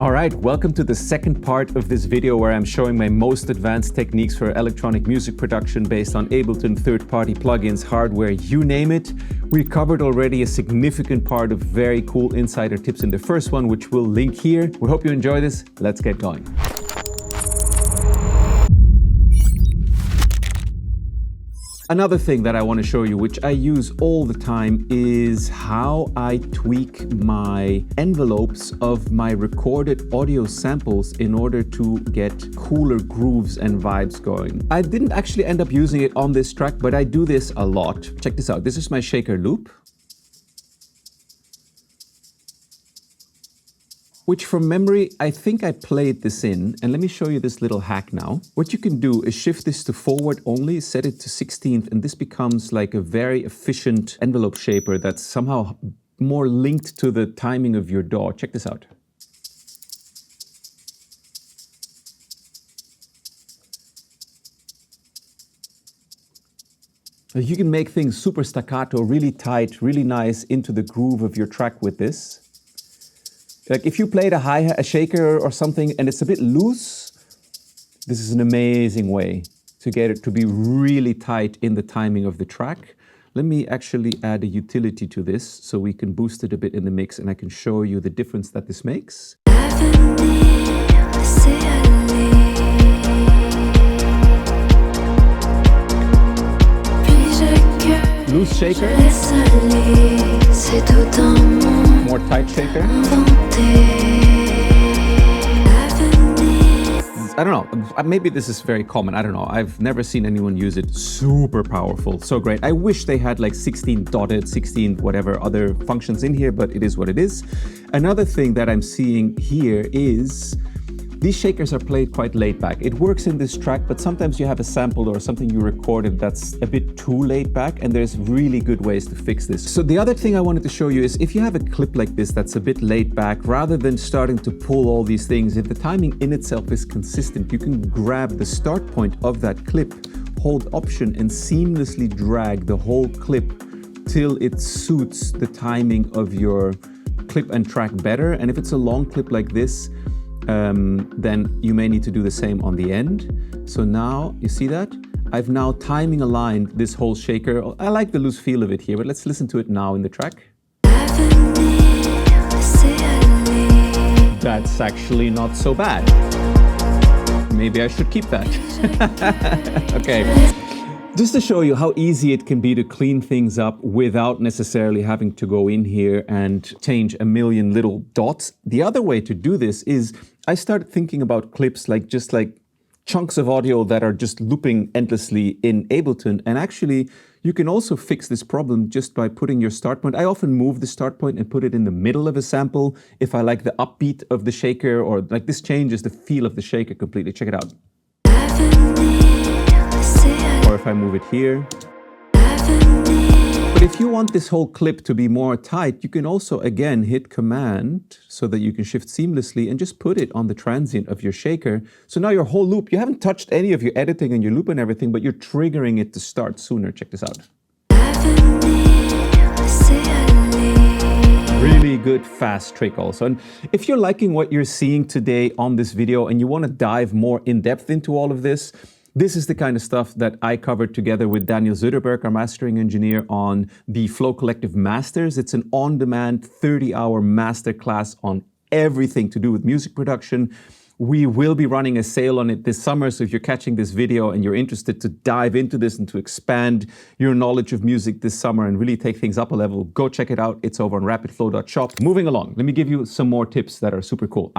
All right, welcome to the second part of this video where I'm showing my most advanced techniques for electronic music production based on Ableton third-party plugins, hardware, you name it. We covered already a significant part of very cool insider tips in the first one, which we'll link here. We hope you enjoy this. Let's get going. Another thing that I want to show you, which I use all the time, is how I tweak my envelopes of my recorded audio samples in order to get cooler grooves and vibes going. I didn't actually end up using it on this track, but I do this a lot. Check this out. This is my shaker loop, which from memory, I think I played this in. And let me show you this little hack now. What you can do is shift this to forward only, set it to 16th, and this becomes like a very efficient envelope shaper that's somehow more linked to the timing of your DAW. Check this out. So you can make things super staccato, really tight, really nice into the groove of your track with this. Like if you played a hi-hat, a shaker or something, and it's a bit loose, this is an amazing way to get it to be really tight in the timing of the track. Let me actually add a utility to this so we can boost it a bit in the mix and I can show you the difference that this makes. Loose shaker, more tight shaker. I don't know, maybe this is very common, I don't know. I've never seen anyone use it. Super powerful, so great. I wish they had like 16 dotted, 16 whatever other functions in here, but it is what it is. Another thing that I'm seeing here is these shakers are played quite laid back. It works in this track, but sometimes you have a sample or something you recorded that's a bit too laid back, and there's really good ways to fix this. So the other thing I wanted to show you is if you have a clip like this that's a bit laid back, rather than starting to pull all these things, if the timing in itself is consistent, you can grab the start point of that clip, hold Option, and seamlessly drag the whole clip till it suits the timing of your clip and track better. And if it's a long clip like this, then you may need to do the same on the end. So now, you see that? I've now timing aligned this whole shaker. I like the loose feel of it here, but let's listen to it now in the track. That's actually not so bad. Maybe I should keep that. Okay. Just to show you how easy it can be to clean things up without necessarily having to go in here and change a million little dots. The other way to do this is I started thinking about clips like just like chunks of audio that are just looping endlessly in Ableton. And actually, you can also fix this problem just by putting your start point. I often move the start point and put it in the middle of a sample if I like the upbeat of the shaker, or like this changes the feel of the shaker completely. Check it out. Or if I move it here. But if you want this whole clip to be more tight, you can also again hit Command so that you can shift seamlessly and just put it on the transient of your shaker. So now your whole loop, you haven't touched any of your editing and your loop and everything, but you're triggering it to start sooner. Check this out. Really good fast trick also. And if you're liking what you're seeing today on this video and you want to dive more in depth into all of this, this is the kind of stuff that I covered together with Daniel Zuderberg, our mastering engineer, on the Flow Collective Masters. It's an on-demand 30-hour masterclass on everything to do with music production. We will be running a sale on it this summer, so if you're catching this video and you're interested to dive into this and to expand your knowledge of music this summer and really take things up a level, go check it out. It's over on rapidflow.shop. Moving along, let me give you some more tips that are super cool.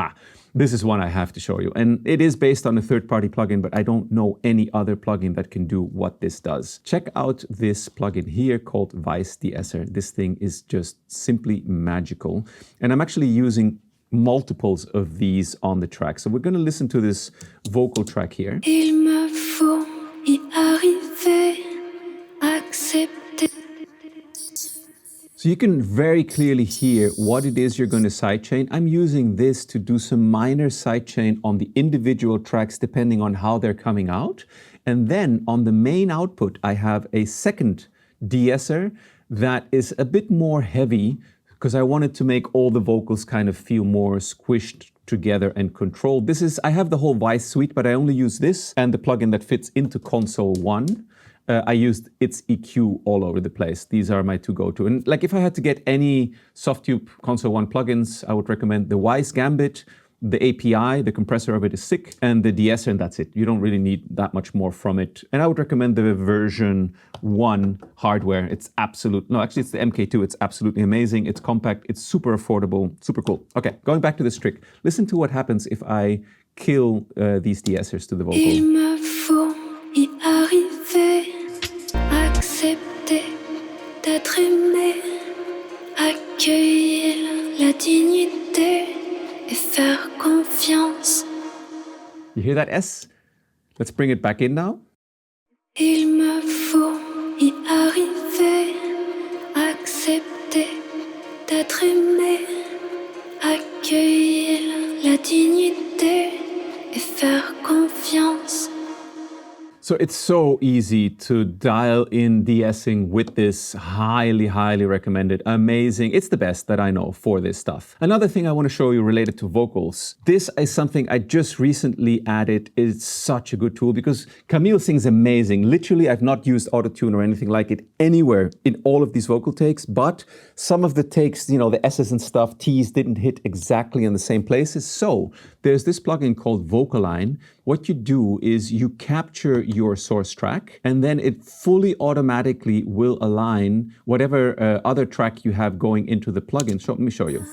This is one I have to show you, and it is based on a third-party plugin, but I don't know any other plugin that can do what this does. Check out this plugin here called Vice De-Esser. This thing is just simply magical, and I'm actually using multiples of these on the track. So we're going to listen to this vocal track here. Il me faut y arriver, accepter. So you can very clearly hear what it is you're going to sidechain. I'm using this to do some minor sidechain on the individual tracks depending on how they're coming out. And then on the main output, I have a second de-esser that is a bit more heavy because I wanted to make all the vocals kind of feel more squished, together and control. I have the whole Vice suite, but I only use this and the plugin that fits into Console 1. I used its EQ all over the place. These are my two go-to. And like if I had to get any Softube Console 1 plugins, I would recommend the Wise Gambit, the API, the compressor of it is sick, and the De-Esser, and that's it. You don't really need that much more from it. And I would recommend the version 1 hardware. It's it's the MK2. It's absolutely amazing. It's compact, it's super affordable, super cool. Okay, going back to this trick. Listen to what happens if I kill these De-Essers to the vocal. Il me faut y arriver, accepter d'être aimé, accueillir la dignité. Et faire confiance. You hear that S? Let's bring it back in now. Il me faut y arriver, accepter d'être aimé, accueillir la dignité et faire confiance. So it's so easy to dial in de-essing with this. Highly, highly recommended. Amazing. It's the best that I know for this stuff. Another thing I want to show you related to vocals. This is something I just recently added. It's such a good tool because Camille sings amazing. Literally, I've not used autotune or anything like it anywhere in all of these vocal takes, but some of the takes, the S's and stuff, T's didn't hit exactly in the same places. So there's this plugin called Vocaline. What you do is you capture your source track and then it fully automatically will align whatever other track you have going into the plugin. So let me show you.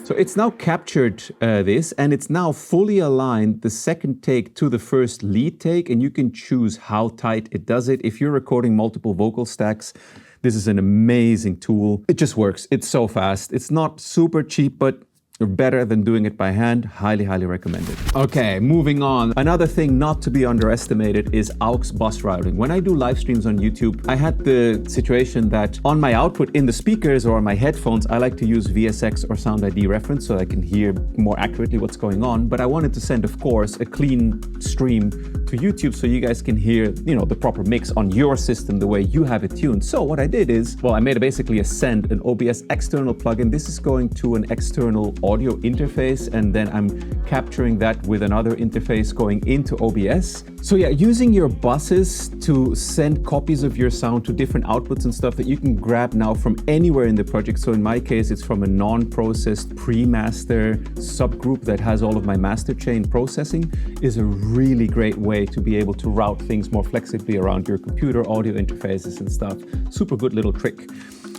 So it's now captured this and it's now fully aligned the second take to the first lead take, and you can choose how tight it does it. If you're recording multiple vocal stacks, this is an amazing tool. It just works. It's so fast. It's not super cheap, but better than doing it by hand. Highly, highly recommended. Okay, moving on. Another thing not to be underestimated is aux bus routing. When I do live streams on YouTube, I had the situation that on my output in the speakers or on my headphones, I like to use VSX or Sound ID reference so I can hear more accurately what's going on. But I wanted to send, of course, a clean stream to YouTube so you guys can hear, the proper mix on your system the way you have it tuned. So what I did is, I made basically a send, an OBS external plugin. This is going to an external audio interface, and then I'm capturing that with another interface going into OBS. So yeah, using your buses to send copies of your sound to different outputs and stuff that you can grab now from anywhere in the project. So in my case, it's from a non-processed pre-master subgroup that has all of my master chain processing, is a really great way to be able to route things more flexibly around your computer, audio interfaces and stuff. Super good little trick.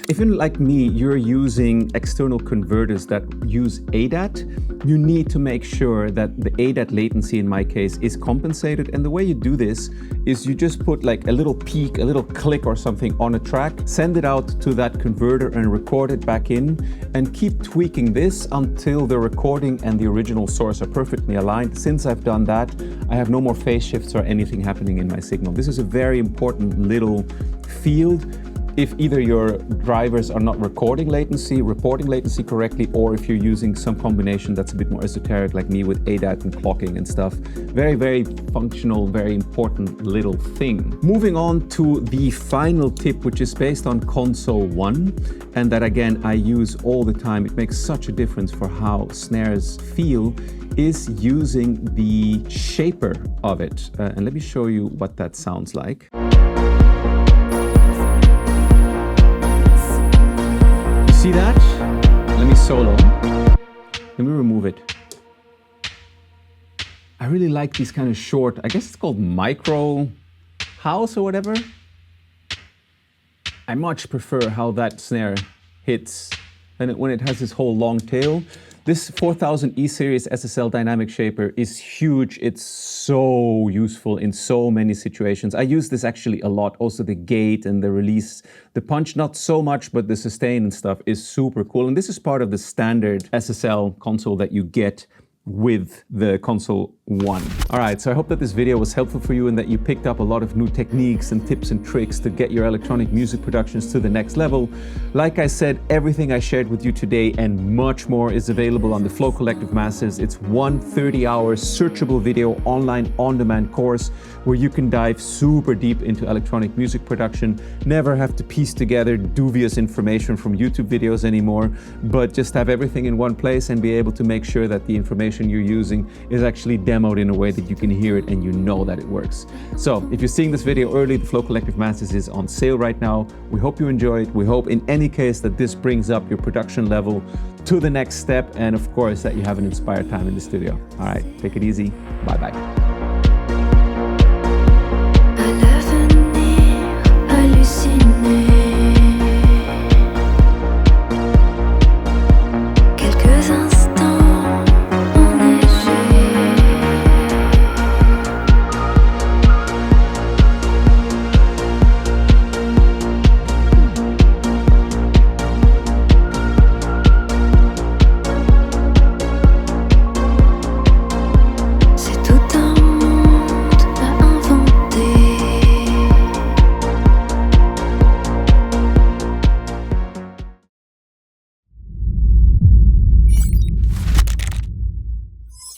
If you're like me, you're using external converters that use ADAT, you need to make sure that the ADAT latency, in my case, is compensated. And the way you do this is you just put like a little peak, a little click or something on a track, send it out to that converter and record it back in, and keep tweaking this until the recording and the original source are perfectly aligned. Since I've done that, I have no more phase shifts or anything happening in my signal. This is a very important little field. If either your drivers are not reporting latency correctly, or if you're using some combination that's a bit more esoteric like me with ADAT and clocking and stuff. Very, very functional, very important little thing. Moving on to the final tip, which is based on Console 1, and that again I use all the time. It makes such a difference for how snares feel, is using the shaper of it. And let me show you what that sounds like. See that? Let me solo. Let me remove it. I really like these kind of short, I guess it's called micro house or whatever. I much prefer how that snare hits and when it has this whole long tail. This 4000 E series SSL dynamic shaper is huge. It's so useful in so many situations. I use this actually a lot. Also the gate and the release, the punch, not so much, but the sustain and stuff is super cool. And this is part of the standard SSL console that you get with the Console 1. All right, so I hope that this video was helpful for you and that you picked up a lot of new techniques and tips and tricks to get your electronic music productions to the next level. Like I said, everything I shared with you today and much more is available on the Flow Collective Masters. It's one 30-hour searchable video online on-demand course where you can dive super deep into electronic music production, never have to piece together dubious information from YouTube videos anymore, but just have everything in one place and be able to make sure that the information you're using is actually demoed in a way that you can hear it and you know that it works. So if you're seeing this video early, the Flow Collective Masters is on sale right now. We hope you enjoy it. We hope in any case that this brings up your production level to the next step, and of course that you have an inspired time in the studio. All right, take it easy. Bye-bye.